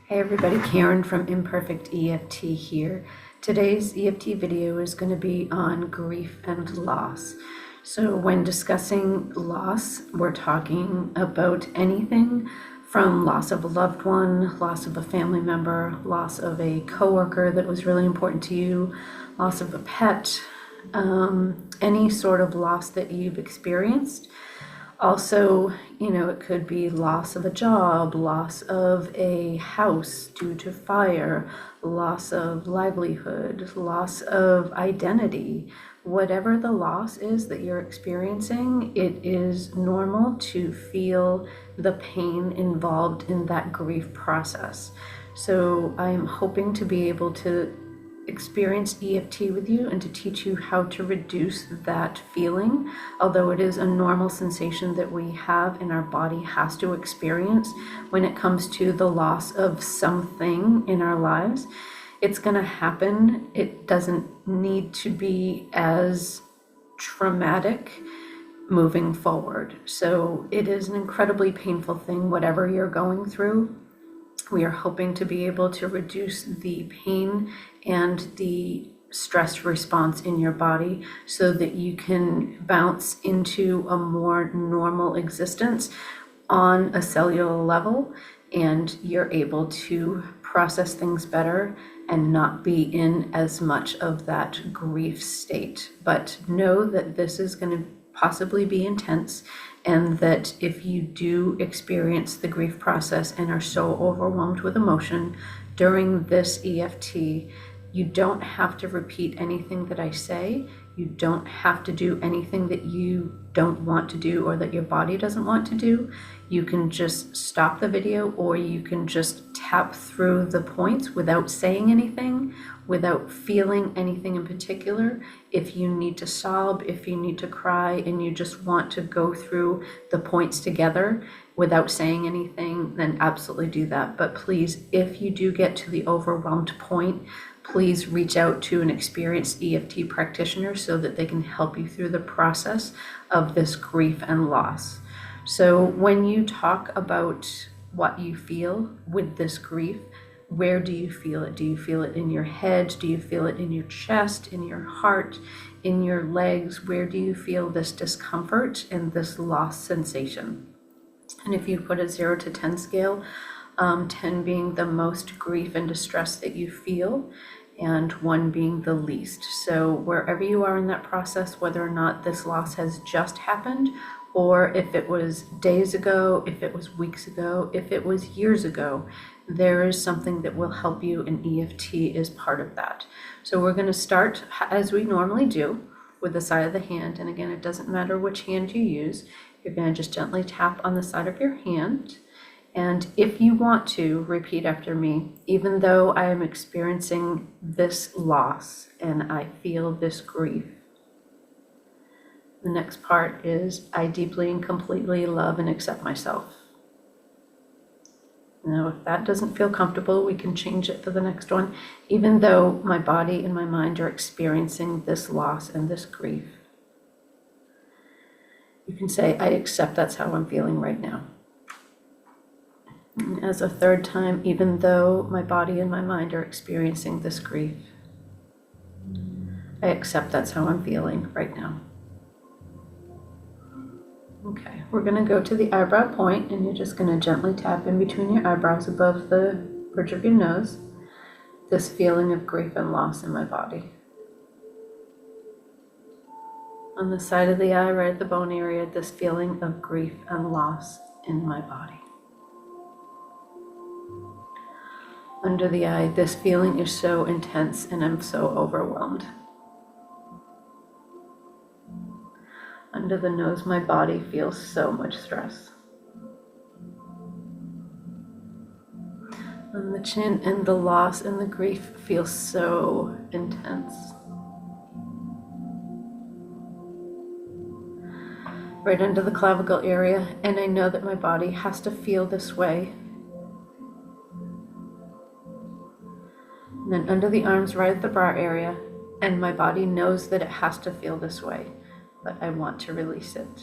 Hey everybody, Karen from Imperfect EFT here. Today's EFT video is going to be on grief and loss. So when discussing loss, we're talking about anything from loss of a loved one, loss of a family member, loss of a coworker that was really important to you, loss of a pet, any sort of loss that you've experienced. Also, it could be loss of a job, loss of a house due to fire, loss of livelihood, loss of identity. Whatever the loss is that you're experiencing, it is normal to feel the pain involved in that grief process. So I'm hoping to be able to experience EFT with you and to teach you how to reduce that feeling. Although it is a normal sensation that we have and our body has to experience when it comes to the loss of something in our lives, it's going to happen. It doesn't need to be as traumatic moving forward. So it is an incredibly painful thing, whatever you're going through. We are hoping to be able to reduce the pain and the stress response in your body so that you can bounce into a more normal existence on a cellular level, and you're able to process things better and not be in as much of that grief state. But know that this is going to possibly be intense, and that if you do experience the grief process and are so overwhelmed with emotion during this EFT, you don't have to repeat anything that I say. You don't have to do anything that you don't want to do or that your body doesn't want to do. You can just stop the video, or you can just tap through the points without saying anything, without feeling anything in particular. If you need to sob, if you need to cry, and you just want to go through the points together without saying anything, then absolutely do that. But please, if you do get to the overwhelmed point, please reach out to an experienced EFT practitioner so that they can help you through the process of this grief and loss. So when you talk about what you feel with this grief, where do you feel it? Do you feel it in your head? Do you feel it in your chest, in your heart, in your legs? Where do you feel this discomfort and this loss sensation? And if you put a 0 to 10 scale, 10 being the most grief and distress that you feel, and 1 being the least. So wherever you are in that process, whether or not this loss has just happened, or if it was days ago, if it was weeks ago, if it was years ago, there is something that will help you, and EFT is part of that. So we're going to start as we normally do with the side of the hand. And again, it doesn't matter which hand you use. You're going to just gently tap on the side of your hand. And if you want to, repeat after me. Even though I am experiencing this loss and I feel this grief. The next part is, I deeply and completely love and accept myself. Now, if that doesn't feel comfortable, we can change it for the next one. Even though my body and my mind are experiencing this loss and this grief, you can say, I accept that's how I'm feeling right now. And as a third time, even though my body and my mind are experiencing this grief, I accept that's how I'm feeling right now. Okay, we're going to go to the eyebrow point, and you're just going to gently tap in between your eyebrows above the bridge of your nose, this feeling of grief and loss in my body. On the side of the eye, right at the bone area, this feeling of grief and loss in my body. Under the eye, this feeling is so intense and I'm so overwhelmed. Under the nose, my body feels so much stress. On the chin, and the loss and the grief feels so intense. Right under the clavicle area, and I know that my body has to feel this way. And then under the arms, right at the bra area, and my body knows that it has to feel this way, but I want to release it.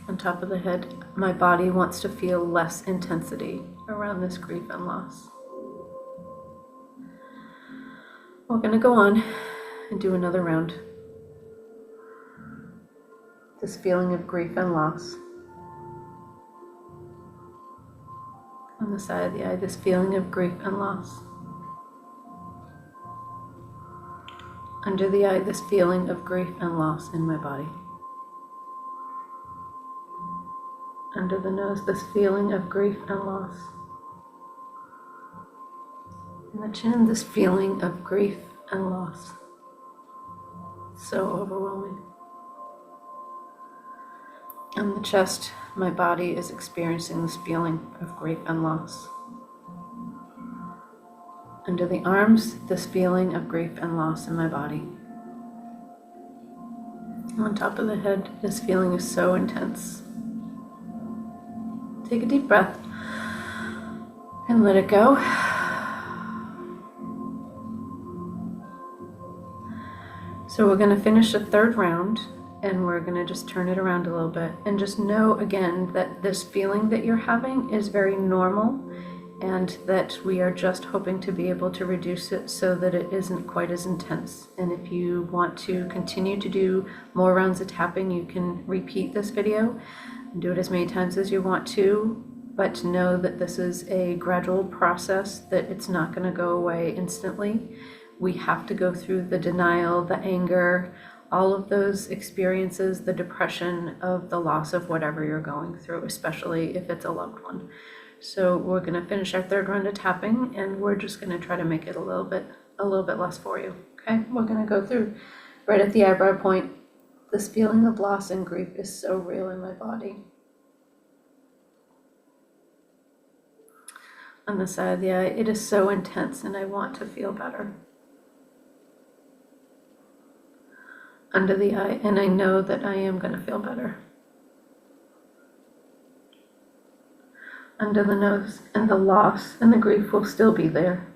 On top of the head, my body wants to feel less intensity around this grief and loss. We're going to go on and do another round. This feeling of grief and loss. On the side of the eye, this feeling of grief and loss. Under the eye, this feeling of grief and loss in my body. Under the nose, this feeling of grief and loss. In the chin, this feeling of grief and loss. So overwhelming. On the chest, my body is experiencing this feeling of grief and loss. Under the arms, this feeling of grief and loss in my body. On top of the head, this feeling is so intense. Take a deep breath and let it go. So we're going to finish the third round, and we're going to just turn it around a little bit, and just know again that this feeling that you're having is very normal, and that we are just hoping to be able to reduce it so that it isn't quite as intense. And if you want to continue to do more rounds of tapping, you can repeat this video and do it as many times as you want to, but know that this is a gradual process, that it's not going to go away instantly. We have to go through the denial, the anger, all of those experiences, the depression of the loss of whatever you're going through, especially if it's a loved one. So we're going to finish our third round of tapping, and we're just going to try to make it a little bit less for you. Okay, we're going to go through right at the eyebrow point. This feeling of loss and grief is so real in my body. On the side of the eye, it is so intense, and I want to feel better. Under the eye, and I know that I am going to feel better. Under the nose, and the loss and the grief will still be there.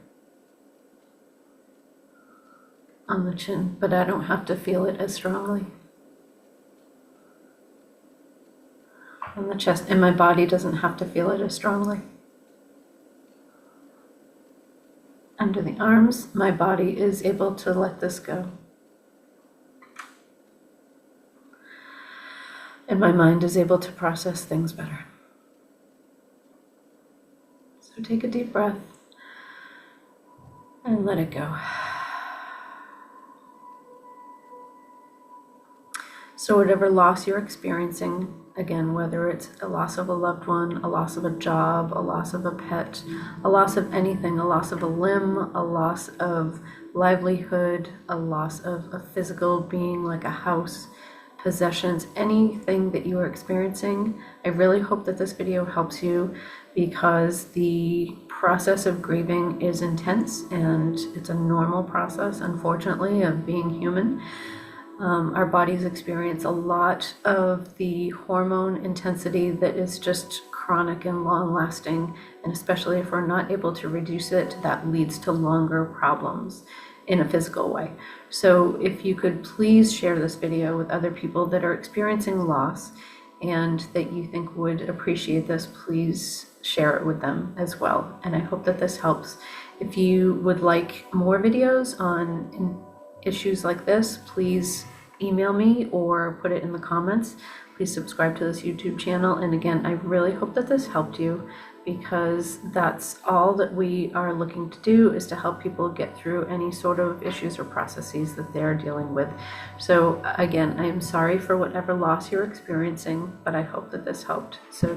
On the chin, but I don't have to feel it as strongly. On the chest, and my body doesn't have to feel it as strongly. Under the arms, my body is able to let this go. And my mind is able to process things better. So take a deep breath and let it go. So whatever loss you're experiencing, again, whether it's a loss of a loved one, a loss of a job, a loss of a pet, a loss of anything, a loss of a limb, a loss of livelihood, a loss of a physical being like a house, possessions, anything that you are experiencing, I really hope that this video helps you, because the process of grieving is intense, and it's a normal process, unfortunately, of being human. Our bodies experience a lot of the hormone intensity that is just chronic and long-lasting, and especially if we're not able to reduce it, that leads to longer problems in a physical way. So if you could please share this video with other people that are experiencing loss and that you think would appreciate this, please share it with them as well. And I hope that this helps. If you would like more videos on issues like this, please email me or put it in the comments. Please subscribe to this YouTube channel. And again, I really hope that this helped you, because that's all that we are looking to do, is to help people get through any sort of issues or processes that they're dealing with. So again, I am sorry for whatever loss you're experiencing, but I hope that this helped. So